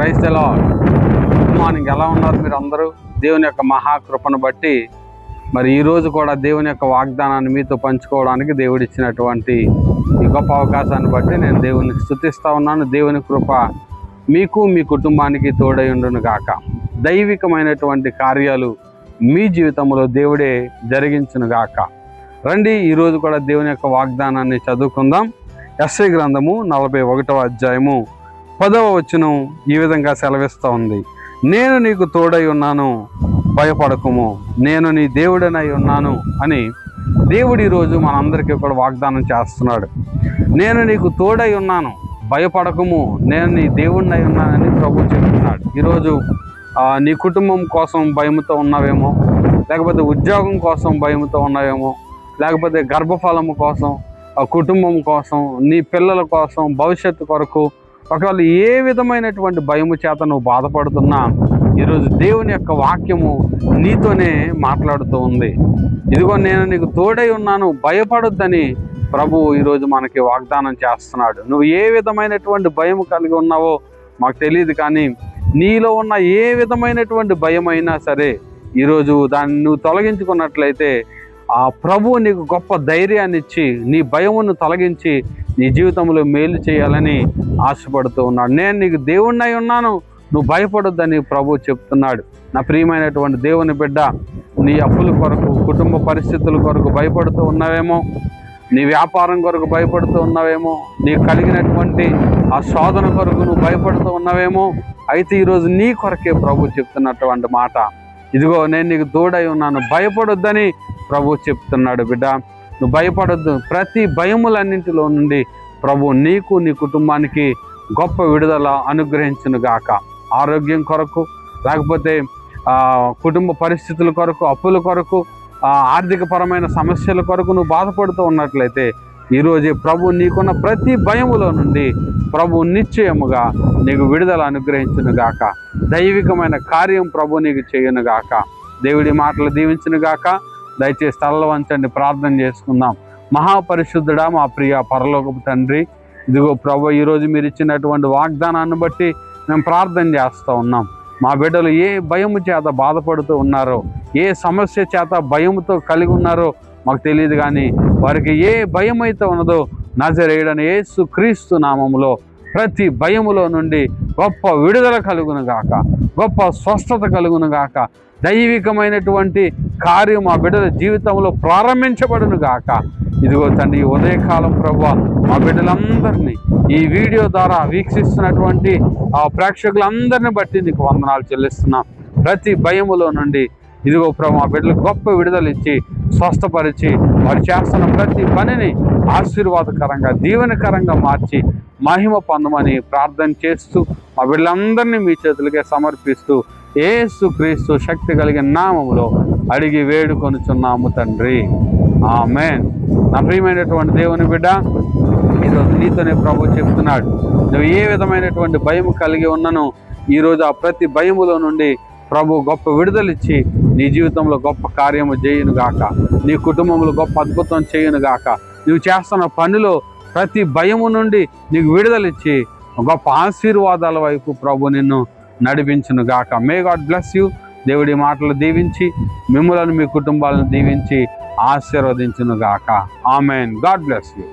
Praise the lord. Good morning. ఎలా ఉన్నారు మీరు అందరూ? దేవుని యొక్క మహాకృపను బట్టి మరి ఈరోజు కూడా దేవుని యొక్క వాగ్దానాన్ని మీతో పంచుకోవడానికి దేవుడు ఇచ్చినటువంటి ఈ గొప్ప అవకాశాన్ని బట్టి నేను దేవుని స్తుతిస్తూ ఉన్నాను. దేవుని కృప మీకు మీ కుటుంబానికి తోడై ఉండును గాక. దైవికమైనటువంటి కార్యాలు మీ జీవితంలో దేవుడే జరిగించును గాక. రండి, ఈరోజు కూడా దేవుని యొక్క వాగ్దానాన్ని చదువుకుందాం. యెషయా గ్రంథము 41వ అధ్యాయము 10వ వచనం ఈ విధంగా సెలవిస్తూ ఉంది. నేను నీకు తోడై ఉన్నాను, భయపడకుము, నేను నీ దేవుడనై ఉన్నాను అని దేవుడు ఈరోజు మనందరికీ కూడా వాగ్దానం చేస్తున్నాడు. నేను నీకు తోడై ఉన్నాను, భయపడకుము, నేను నీ దేవుడినై ఉన్నానని ప్రభు చెప్తున్నాడు. ఈరోజు నీ కుటుంబం కోసం భయముతో ఉన్నావేమో, లేకపోతే ఉద్యోగం కోసం భయముతో ఉన్నావేమో, లేకపోతే గర్భఫలము కోసం, కుటుంబం కోసం, నీ పిల్లల కోసం, భవిష్యత్తు కొరకు ఒకవేళ ఏ విధమైనటువంటి భయము చేత నువ్వు బాధపడుతున్నా ఈరోజు దేవుని యొక్క వాక్యము నీతోనే మాట్లాడుతూ ఉంది. ఇదిగో నేను నీకు తోడై ఉన్నాను, భయపడొద్దని ప్రభువు ఈరోజు మనకి వాగ్దానం చేస్తున్నాడు. నువ్వు ఏ విధమైనటువంటి భయం కలిగి ఉన్నావో మాకు తెలియదు, కానీ నీలో ఉన్న ఏ విధమైనటువంటి భయం అయినా సరే ఈరోజు దాన్ని నువ్వు తొలగించుకున్నట్లయితే ఆ ప్రభువు నీకు గొప్ప ధైర్యాన్ని ఇచ్చి నీ భయమును తొలగించి నీ జీవితంలో మేలు చేయాలని ఆశపడుతూ ఉన్నాడు. నేను నీకు దేవుడినై ఉన్నాను, నువ్వు భయపడొద్దని ప్రభు చెప్తున్నాడు. నా ప్రియమైనటువంటి దేవుని బిడ్డ, నీ అప్పుల కొరకు, కుటుంబ పరిస్థితుల కొరకు భయపడుతూ ఉన్నావేమో, నీ వ్యాపారం కొరకు భయపడుతూ ఉన్నావేమో, నీకు కలిగినటువంటి ఆ శోధన కొరకు నువ్వు భయపడుతూ ఉన్నావేమో. అయితే ఈరోజు నీ కొరకే ప్రభు చెప్తున్నటువంటి మాట, ఇదిగో నేను నీకు తోడై ఉన్నాను, భయపడొద్దని ప్రభు చెప్తున్నాడు. బిడ్డ, నువ్వు భయపడొద్దు. ప్రతి భయములన్నింటిలో నుండి ప్రభు నీకు, నీ కుటుంబానికి గొప్ప విడుదల అనుగ్రహించును గాక. ఆరోగ్యం కొరకు, లేకపోతే కుటుంబ పరిస్థితుల కొరకు, అప్పుల కొరకు, ఆర్థికపరమైన సమస్యల కొరకు నువ్వు బాధపడుతూ ఉన్నట్లయితే ఈరోజే ప్రభు నీకున్న ప్రతి భయములో నుండి ప్రభు నిశ్చయముగా నీకు విడుదల అనుగ్రహించును గాక. దైవికమైన కార్యం ప్రభు నీకు చేయును గాక. దేవుడి మాటలు దీవించును గాక. దయచేసి తలలు వంచండి, ప్రార్థన చేసుకుందాం. మహాపరిశుద్ధుడా, మా ప్రియ పరలోకపు తండ్రి, ఇదిగో ప్రభు ఈరోజు మీరు ఇచ్చినటువంటి వాగ్దానాన్ని బట్టి మేము ప్రార్థన చేస్తూ ఉన్నాం. మా బిడ్డలు ఏ భయము చేత బాధపడుతూ ఉన్నారో, ఏ సమస్య చేత భయముతో కలిగి ఉన్నారో మాకు తెలియదు, కానీ వారికి ఏ భయం అయితే ఉన్నదో నజరేయుడైన యేసు క్రీస్తు నామములో ప్రతి భయములో నుండి గొప్ప విడుదల కలుగును గాక, గొప్ప స్వస్థత కలుగును గాక. దైవికమైనటువంటి కార్యం మా బిడ్డల జీవితంలో ప్రారంభించబడును గాక. ఇదిగో తండ్రి, ఉదయకాలం ప్రభువా మా బిడ్డలందరినీ ఈ వీడియో ద్వారా వీక్షిస్తున్నటువంటి ఆ ప్రేక్షకులందరినీ బట్టి నీకు వందనాలు చెల్లిస్తున్నాం. ప్రతి భయములో నుండి ఇదిగో ప్రభు మా బిడ్డలకు గొప్ప విడుదల ఇచ్చి స్వస్థపరిచి వారు చేస్తున్న ప్రతి పనిని ఆశీర్వాదకరంగా, దీవెనకరంగా మార్చి మహిమ పొందమని ప్రార్థన చేస్తూ మా బిడ్డలందరినీ మీ చేతులకే సమర్పిస్తూ యేసు క్రీస్తు శక్తి కలిగిన నామములో అడిగి వేడుకొనుచున్నాము తండ్రి, ఆమేన్. నా ప్రియమైనటువంటి దేవుని బిడ్డ, ఈరోజు నీతోనే ప్రభు చెప్తున్నాడు, నువ్వు ఏ విధమైనటువంటి భయం కలిగి ఉన్నను ఈరోజు ఆ ప్రతి భయములో నుండి ప్రభు గొప్ప విడుదలిచ్చి నీ జీవితంలో గొప్ప కార్యము చేయును గాక. నీ కుటుంబంలో గొప్ప అద్భుతం చేయును గాక. నువ్వు చేస్తున్న పనిలో ప్రతి భయము నుండి నీకు విడుదలిచ్చి గొప్ప ఆశీర్వాదాల వైపు ప్రభు నిన్ను నడిపించును గాక. May God bless you. దేవుడి మాటలు దీవించి మిమ్ములను, మీ కుటుంబాలను దీవించి ఆశీర్వదించును గాక. ఆమెన్. God bless you.